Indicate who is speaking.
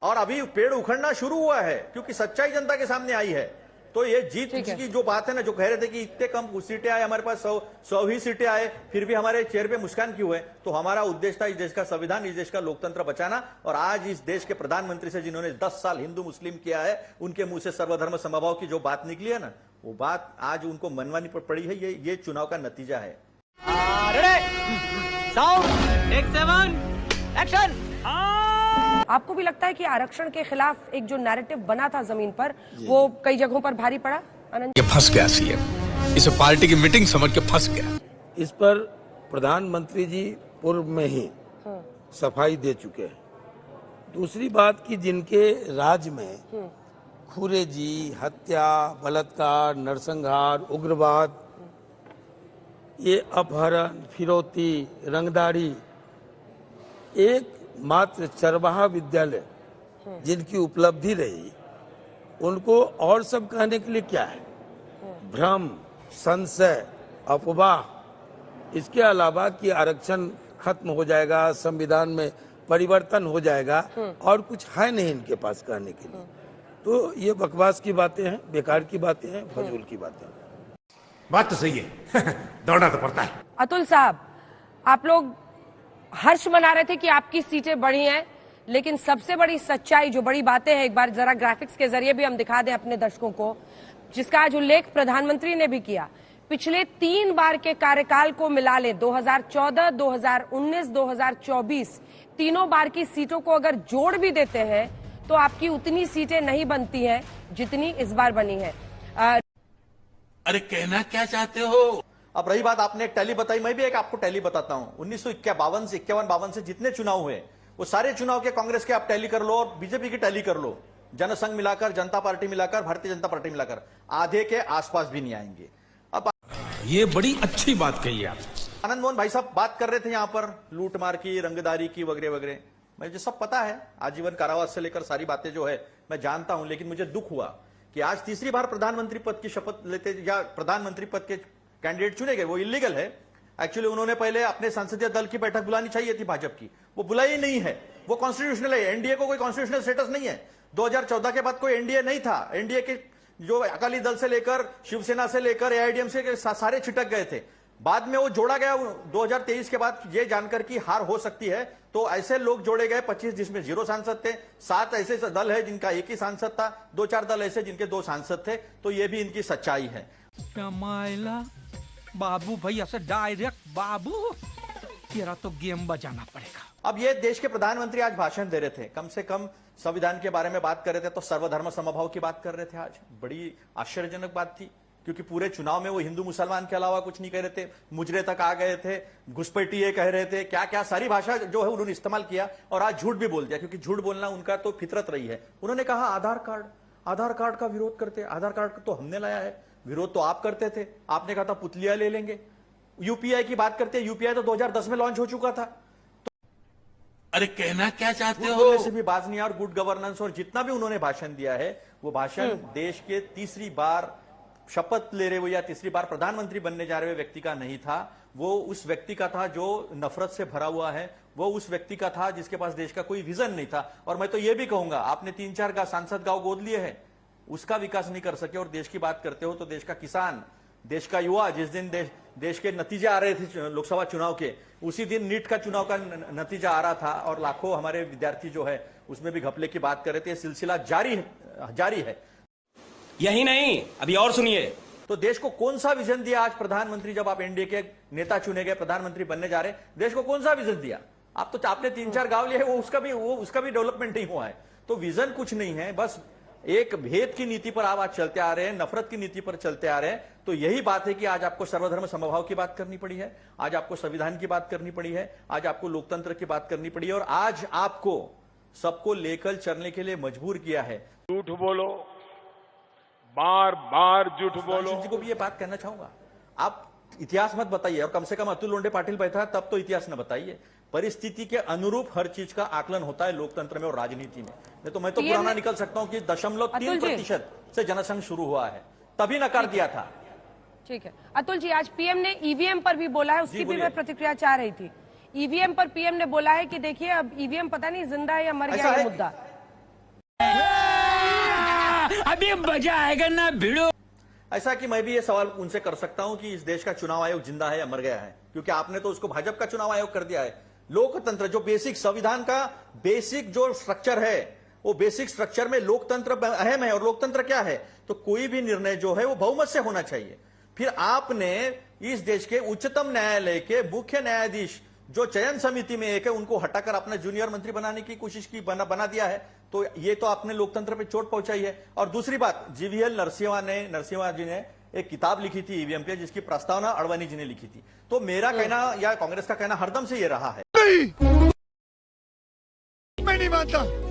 Speaker 1: और अभी पेड़ उखड़ना शुरू हुआ है क्योंकि सच्चाई जनता के सामने आई है। तो ये जीत की जो बात है ना, जो कह रहे थे कि इतने कम सीटें आए, हमारे पास 100 ही सीटें आए, फिर भी हमारे चेहरे पे मुस्कान क्यों है? तो हमारा उद्देश्य था इस देश का संविधान, इस देश का लोकतंत्र बचाना। और आज इस देश के प्रधानमंत्री से जिन्होंने 10 साल हिंदू मुस्लिम किया है, उनके मुंह से सर्वधर्म समभाव की जो बात निकली है ना, वो बात आज उनको मनवानी पड़ी है। ये चुनाव का नतीजा है।
Speaker 2: आपको भी लगता है कि आरक्षण के खिलाफ एक जो नैरेटिव बना था जमीन पर, वो कई जगहों पर भारी पड़ा?
Speaker 3: ये फंस गया सीएम, इसे पार्टी की मीटिंग समझ के फंस गया।
Speaker 4: इस पर प्रधानमंत्री जी पूर्व में ही सफाई दे चुके हैं। दूसरी बात कि जिनके राज्य में खुरेजी, हत्या, बलात्कार, नरसंहार, उग्रवाद, ये अपहरण, फिरौती, रंगदारी, एक मात्र चरवाहा विद्यालय जिनकी उपलब्धि रही, उनको और सब कहने के लिए क्या है? भ्रम, संशय, अफवाह। इसके अलावा कि आरक्षण खत्म हो जाएगा, संविधान में परिवर्तन हो जाएगा, और कुछ है नहीं इनके पास कहने के लिए। तो ये बकवास की बातें हैं, बेकार की बातें हैं, फजूल की बातें हैं।
Speaker 5: बात तो सही है। दौड़ना तो पड़ता है।
Speaker 2: अतुल साहब, आप लोग हर्ष मना रहे थे कि आपकी सीटें बढ़ी हैं, लेकिन सबसे बड़ी सच्चाई, जो बड़ी बातें हैं, एक बार जरा ग्राफिक्स के जरिए भी हम दिखा दें अपने दर्शकों को, जिसका आज उल्लेख प्रधानमंत्री ने भी किया। पिछले 3 बार के कार्यकाल को मिला ले, 2014, 2019, 2024, तीनों बार की सीटों को अगर जोड़ भी देते हैं तो आपकी उतनी सीटें नहीं बनती हैं जितनी इस बार बनी है।
Speaker 5: अरे कहना क्या चाहते हो?
Speaker 1: अब रही बात, आपने एक टैली बताई, मैं भी एक आपको टैली बताता हूं। 1951 से 51-52 से जितने चुनाव हुए, वो सारे चुनाव के कांग्रेस के आप टैली कर लो और बीजेपी की टैली कर लो, जनसंघ मिलाकर, जनता पार्टी मिलाकर, भारतीय जनता पार्टी मिलाकर, आधे के आसपास भी नहीं आएंगे। अब
Speaker 5: ये बड़ी अच्छी बात कही आप।
Speaker 1: आनंद मोहन भाई साहब बात कर रहे थे यहां पर लूटमार की, रंगदारी की, वगैरह वगैरह। मुझे सब पता है, आजीवन कारावास से लेकर सारी बातें जो है मैं जानता हूं। लेकिन मुझे दुख हुआ कि आज तीसरी बार प्रधानमंत्री पद की शपथ लेते, या प्रधानमंत्री पद के कैंडिडेट चुने गए, वो इलीगल है। एक्चुअली उन्होंने पहले अपने संसदीय दल की बैठक बुलानी चाहिए थी भाजपा की, वो बुलाई नहीं है। वो कॉन्स्टिट्यूशनल है, एनडीए को कोई कॉन्स्टिट्यूशनल स्टेटस नहीं है। 2014 के बाद कोई एनडीए नहीं था। एनडीए के जो अकाली दल से लेकर, शिवसेना से लेकर, एआईएडीएमके के सारे छिटक गए थे। बाद में वो जोड़ा गया 2023 के बाद, ये जानकर कि हार हो सकती है, तो ऐसे लोग जोड़े गए 25, जिसमें 0 सांसद थे। 7 ऐसे दल है जिनका 1 ही सांसद था, 2-4 दल ऐसे जिनके 2 सांसद थे। तो ये भी इनकी सच्चाई है।
Speaker 6: बाबू भैया से डायरेक्ट बाबू, तेरा तो गेम बजाना पड़ेगा।
Speaker 1: अब ये देश के प्रधानमंत्री आज भाषण दे रहे थे, कम से कम संविधान के बारे में बात कर रहे थे, तो सर्वधर्म समभाव की बात कर रहे थे। आज बड़ी आश्चर्यजनक बात थी, क्योंकि पूरे चुनाव में वो हिंदू मुसलमान के अलावा कुछ नहीं कह रहे थे। मुजरे तक आ गए थे, घुसपैठिए कह रहे थे, क्या क्या सारी भाषा जो है उन्होंने इस्तेमाल किया। और आज झूठ भी बोल दिया, क्योंकि झूठ बोलना उनका तो फितरत रही है। उन्होंने कहा आधार कार्ड का विरोध करते, आधार कार्ड तो हमने लाया है, विरोध तो आप करते थे। आपने कहा था पुतलियां ले लेंगे। यूपीआई की बात करते हैं, यूपीआई तो 2010 में लॉन्च हो चुका था। तो
Speaker 5: अरे कहना क्या चाहते हो?
Speaker 1: से भी बाज नहीं, और गुड गवर्नेंस और जितना भी उन्होंने भाषण दिया है, वो भाषण देश के तीसरी बार शपथ ले रहे हुए या तीसरी बार प्रधानमंत्री बनने जा रहे व्यक्ति का नहीं था। वो उस व्यक्ति का था जो नफरत से भरा हुआ है। वो उस व्यक्ति का था जिसके पास देश का कोई विजन नहीं था। और मैं तो ये भी कहूंगा, आपने 3-4 सांसद गांव गोद लिए हैं, उसका विकास नहीं कर सके। और देश की बात करते हो तो देश का किसान, देश का युवा, जिस दिन देश के नतीजे आ रहे थे लोकसभा चुनाव के, उसी दिन नीट का चुनाव का नतीजा आ रहा था, और लाखों हमारे विद्यार्थी जो है उसमें भी घपले की बात कर रहे थे। सिलसिला जारी है।
Speaker 7: यही नहीं, अभी और सुनिए।
Speaker 1: तो देश को कौन सा विजन दिया आज प्रधानमंत्री, जब आप एनडीए के नेता चुने गए, प्रधानमंत्री बनने जा रहे, देश को कौन सा विजन दिया? आप तो आपने 3-4 गांव लिए, वो उसका भी डेवलपमेंट नहीं हुआ है। तो विजन कुछ नहीं है, बस एक भेद की नीति पर आप आज चलते आ रहे हैं, नफरत की नीति पर चलते आ रहे हैं। तो यही बात है कि आज आपको सर्वधर्म समभाव की बात करनी पड़ी है, आज आपको संविधान की बात करनी पड़ी है, आज आपको लोकतंत्र की बात करनी पड़ी है, और आज आपको सबको लेकर चलने के लिए मजबूर किया है।
Speaker 8: झूठ बोलो, बार बार झूठ बोलो।
Speaker 1: जी को भी ये बात कहना चाहूंगा, आप इतिहास मत बताइए, और कम से कम अतुल लोंढे पाटिल बैठा तब तो इतिहास न बताइए। परिस्थिति के अनुरूप हर चीज का आकलन होता है लोकतंत्र में और राजनीति में। मैं तो पुराना निकल सकता हूं कि 0.3% से जनसंघ शुरू हुआ है, तभी नकार दिया था।
Speaker 2: ठीक है अतुल जी, आज पीएम ने ईवीएम पर भी बोला है, उसकी भी मैं प्रतिक्रिया चाह रही थी। ईवीएम पर पीएम ने बोला है कि देखिए अब ईवीएम पता नहीं जिंदा है या मर गया है मुद्दा।
Speaker 6: अभी मजा आएगा ना भिड़ो।
Speaker 1: ऐसा कि मैं भी ये सवाल उनसे कर सकता हूं कि इस देश का चुनाव आयोग जिंदा है या मर गया है, क्योंकि आपने तो उसको भाजपा का चुनाव आयोग कर दिया है। लोकतंत्र जो बेसिक संविधान का बेसिक जो स्ट्रक्चर है, वो बेसिक स्ट्रक्चर में लोकतंत्र अहम है। और लोकतंत्र क्या है, तो कोई भी निर्णय जो है वो बहुमत से होना चाहिए। फिर आपने इस देश के उच्चतम न्यायालय के मुख्य न्यायाधीश जो चयन समिति में एक है, उनको हटाकर अपना जूनियर मंत्री बनाने की कोशिश की, बना दिया है। तो ये तो आपने लोकतंत्र पे चोट पहुंचाई है। और दूसरी बात, जीवीएल नरसिम्हा जी ने एक किताब लिखी थी ईवीएम पे, जिसकी प्रस्तावना अडवाणी जी ने लिखी थी। तो मेरा कहना या कांग्रेस का कहना हरदम से ये रहा है,
Speaker 3: मैं नहीं मानता।